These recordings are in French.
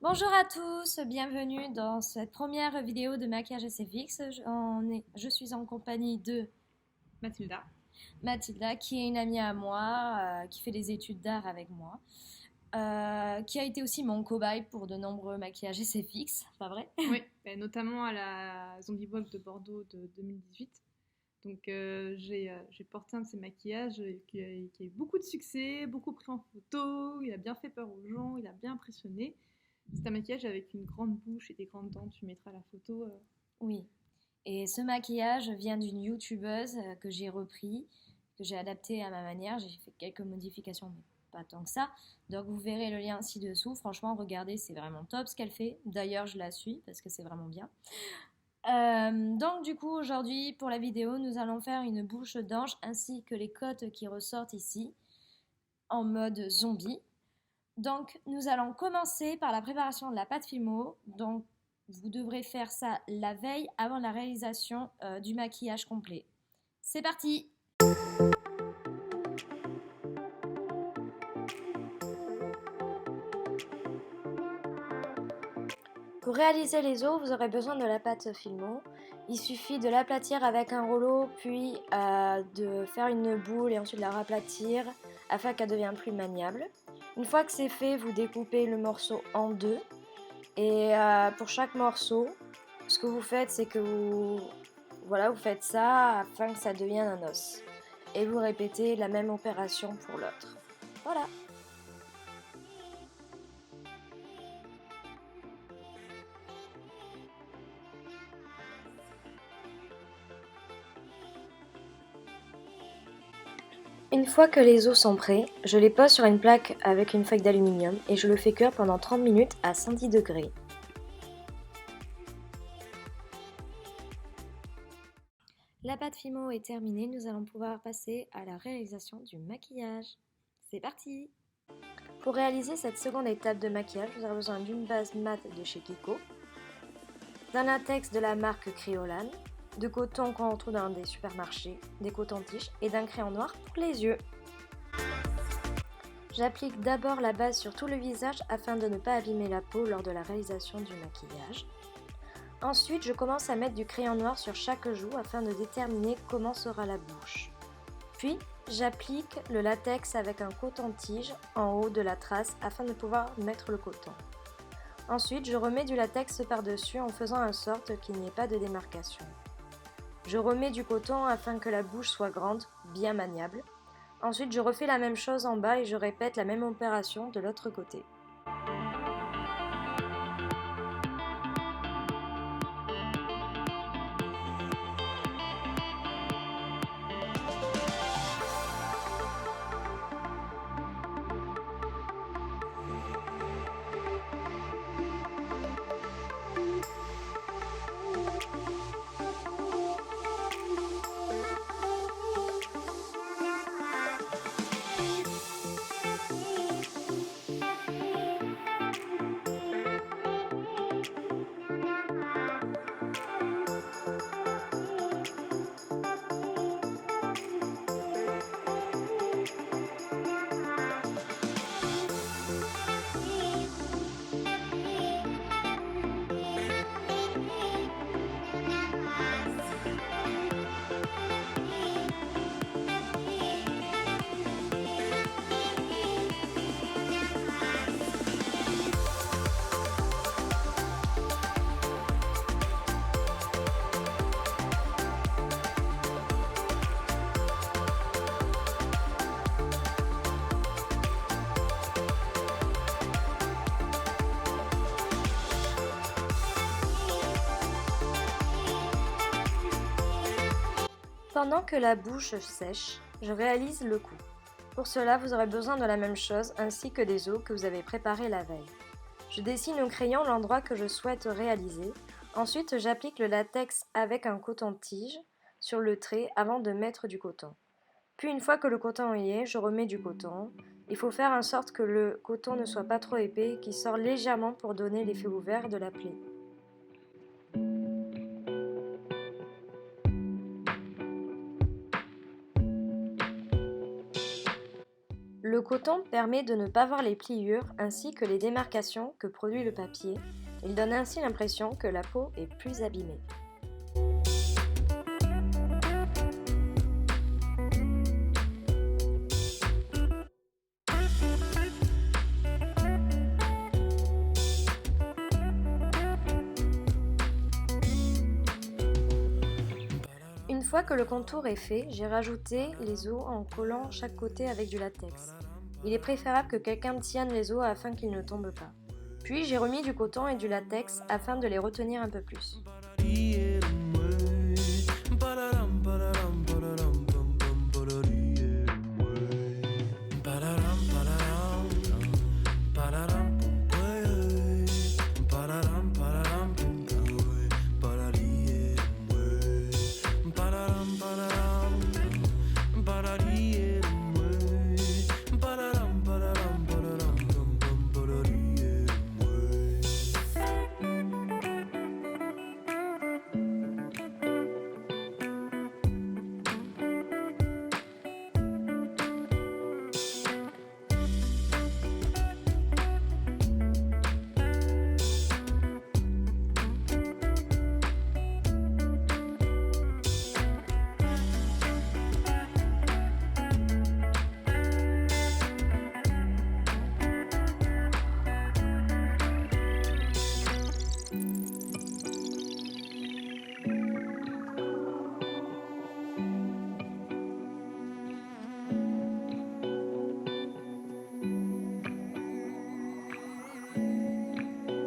Bonjour à tous, bienvenue dans cette première vidéo de maquillage SFX. Je suis en compagnie de Mathilda. Mathilda, qui est une amie à moi, qui fait des études d'art avec moi, qui a été aussi mon cobaye pour de nombreux maquillages SFX, pas vrai? Oui, notamment à la Zombie Walk de Bordeaux de 2018. Donc j'ai porté un de ces maquillages qui a eu beaucoup de succès, beaucoup pris en photo, il a bien fait peur aux gens, il a bien impressionné. C'est un maquillage avec une grande bouche et des grandes dents, tu mettras la photo. Oui. Et ce maquillage vient d'une youtubeuse que j'ai repris, que j'ai adapté à ma manière. J'ai fait quelques modifications, mais pas tant que ça. Donc vous verrez le lien ci-dessous. Franchement, regardez, c'est vraiment top ce qu'elle fait. D'ailleurs, je la suis parce que c'est vraiment bien. Donc du coup, aujourd'hui, pour la vidéo, nous allons faire une bouche d'ange ainsi que les côtes qui ressortent ici en mode zombie. Donc, nous allons commencer par la préparation de la pâte Fimo. Donc, vous devrez faire ça la veille avant la réalisation du maquillage complet. C'est parti! Pour réaliser les os, vous aurez besoin de la pâte Filmo. Il suffit de l'aplatir avec un rouleau, puis de faire une boule et ensuite la raplatir afin qu'elle devienne plus maniable. Une fois que c'est fait, vous découpez le morceau en deux. Et pour chaque morceau, ce que vous faites, c'est que vous faites ça afin que ça devienne un os. Et vous répétez la même opération pour l'autre. Voilà. Une fois que les os sont prêts, je les pose sur une plaque avec une feuille d'aluminium et je le fais cuire pendant 30 minutes à 110 degrés. La pâte Fimo est terminée, nous allons pouvoir passer à la réalisation du maquillage. C'est parti! Pour réaliser cette seconde étape de maquillage, vous aurez besoin d'une base mat de chez Kiko, d'un latex de la marque Créolane, de coton qu'on retrouve dans des supermarchés, des cotons-tiges et d'un crayon noir pour les yeux. J'applique d'abord la base sur tout le visage afin de ne pas abîmer la peau lors de la réalisation du maquillage. Ensuite, je commence à mettre du crayon noir sur chaque joue afin de déterminer comment sera la bouche. Puis, j'applique le latex avec un coton-tige en haut de la trace afin de pouvoir mettre le coton. Ensuite, je remets du latex par-dessus en faisant en sorte qu'il n'y ait pas de démarcation. Je remets du coton afin que la bouche soit grande, bien maniable. Ensuite, je refais la même chose en bas et je répète la même opération de l'autre côté. Pendant que la bouche sèche, je réalise le cou. Pour cela, vous aurez besoin de la même chose ainsi que des os que vous avez préparés la veille. Je dessine au crayon l'endroit que je souhaite réaliser. Ensuite, j'applique le latex avec un coton-tige sur le trait avant de mettre du coton. Puis une fois que le coton y est, je remets du coton. Il faut faire en sorte que le coton ne soit pas trop épais et qu'il sorte légèrement pour donner l'effet ouvert de la plaie. Le coton permet de ne pas voir les pliures ainsi que les démarcations que produit le papier. Il donne ainsi l'impression que la peau est plus abîmée. Une fois que le contour est fait, j'ai rajouté les os en collant chaque côté avec du latex. Il est préférable que quelqu'un tienne les os afin qu'ils ne tombent pas. Puis j'ai remis du coton et du latex afin de les retenir un peu plus.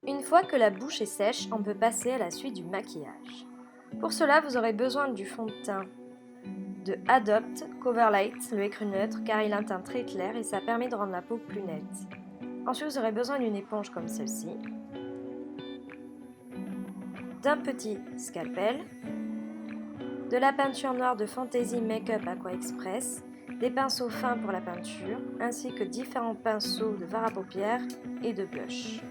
Une fois que la bouche est sèche, on peut passer à la suite du maquillage. Pour cela, vous aurez besoin du fond de teint de Adopt Coverlight, le écru neutre, car il a un teint très clair et ça permet de rendre la peau plus nette. Ensuite, vous aurez besoin d'une éponge comme celle-ci, d'un petit scalpel, de la peinture noire de Fantasy Makeup Aqua Express, des pinceaux fins pour la peinture, ainsi que différents pinceaux de fard à paupières et de blush.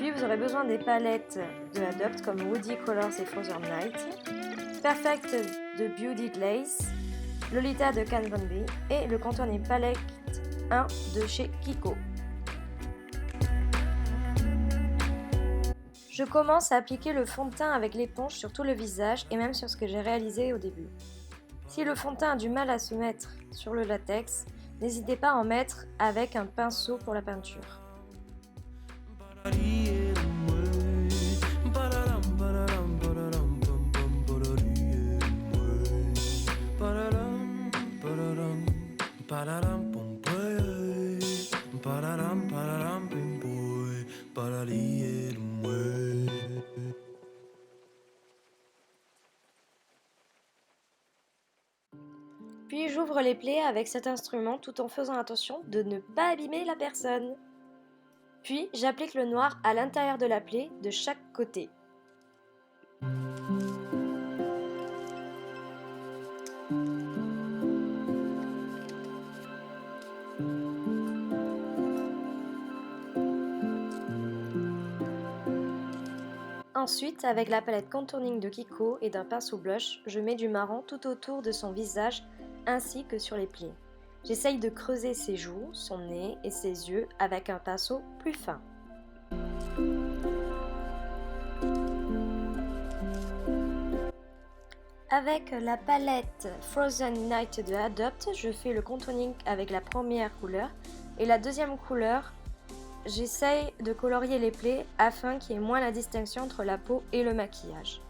Puis vous aurez besoin des palettes de Adopt comme Woody Colors et Frozen Night, Perfect de Beauty Glaze, Lolita de Kat Von D et le Contouring Palette 1 de chez Kiko. Je commence à appliquer le fond de teint avec l'éponge sur tout le visage et même sur ce que j'ai réalisé au début. Si le fond de teint a du mal à se mettre sur le latex, n'hésitez pas à en mettre avec un pinceau pour la peinture. Puis j'ouvre les plaies avec cet instrument tout en faisant attention de ne pas abîmer la personne. Puis j'applique le noir à l'intérieur de la plaie de chaque côté. Ensuite, avec la palette Contouring de Kiko et d'un pinceau blush, je mets du marron tout autour de son visage ainsi que sur les plis. J'essaye de creuser ses joues, son nez et ses yeux avec un pinceau plus fin. Avec la palette Frozen Night de Adopt, je fais le contouring avec la première couleur et la deuxième couleur, j'essaye de colorier les plaies afin qu'il y ait moins la distinction entre la peau et le maquillage.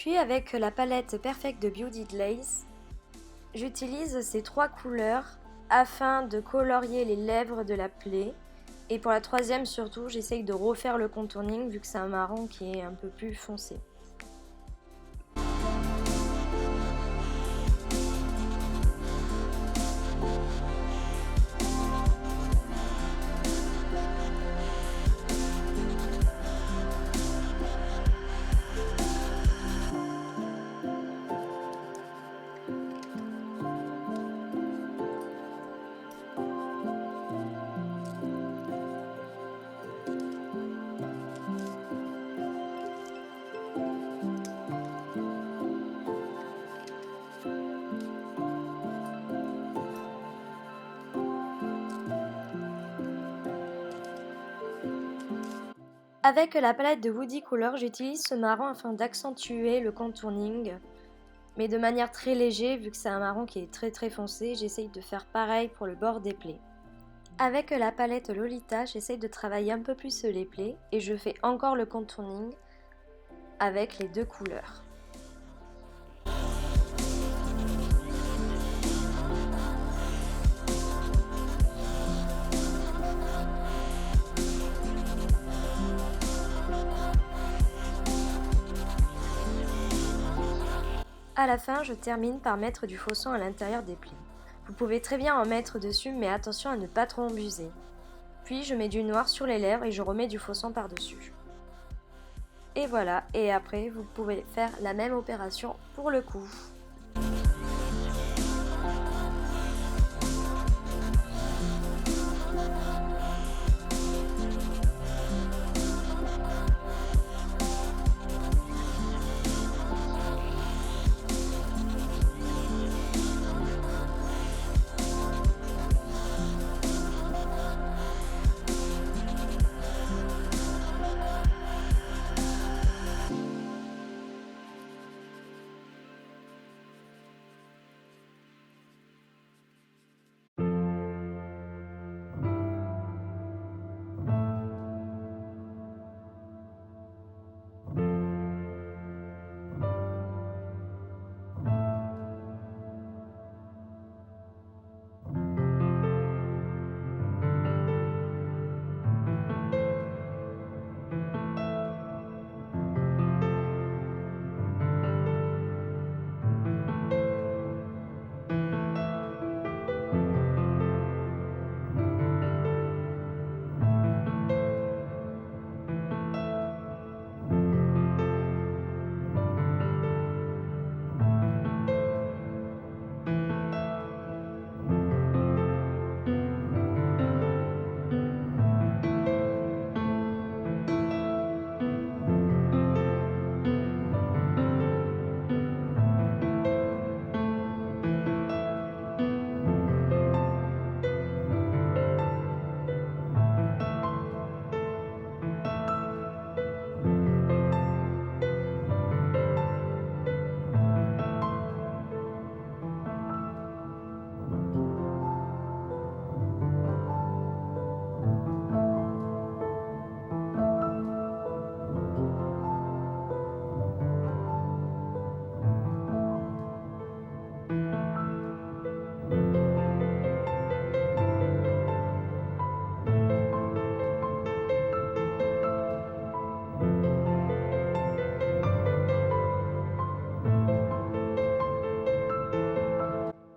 Puis avec la palette Perfect de Beauty Glaze, j'utilise ces trois couleurs afin de colorier les lèvres de la plaie. Et pour la troisième surtout, j'essaye de refaire le contouring vu que c'est un marron qui est un peu plus foncé. Avec la palette de Woody Color, j'utilise ce marron afin d'accentuer le contouring, mais de manière très légère, vu que c'est un marron qui est très foncé, j'essaye de faire pareil pour le bord des plaies. Avec la palette Lolita, j'essaye de travailler un peu plus les plaies et je fais encore le contouring avec les deux couleurs. À la fin, je termine par mettre du faux sang à l'intérieur des plis. Vous pouvez très bien en mettre dessus, mais attention à ne pas trop abuser. Puis je mets du noir sur les lèvres et je remets du faux sang par-dessus. Et voilà, et après vous pouvez faire la même opération pour le cou.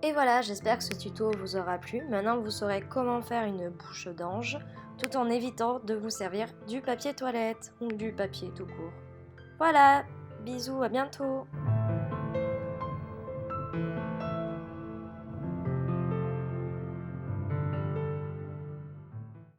Et voilà, j'espère que ce tuto vous aura plu. Maintenant, vous saurez comment faire une bouche d'ange, tout en évitant de vous servir du papier toilette ou du papier tout court. Voilà, bisous, à bientôt!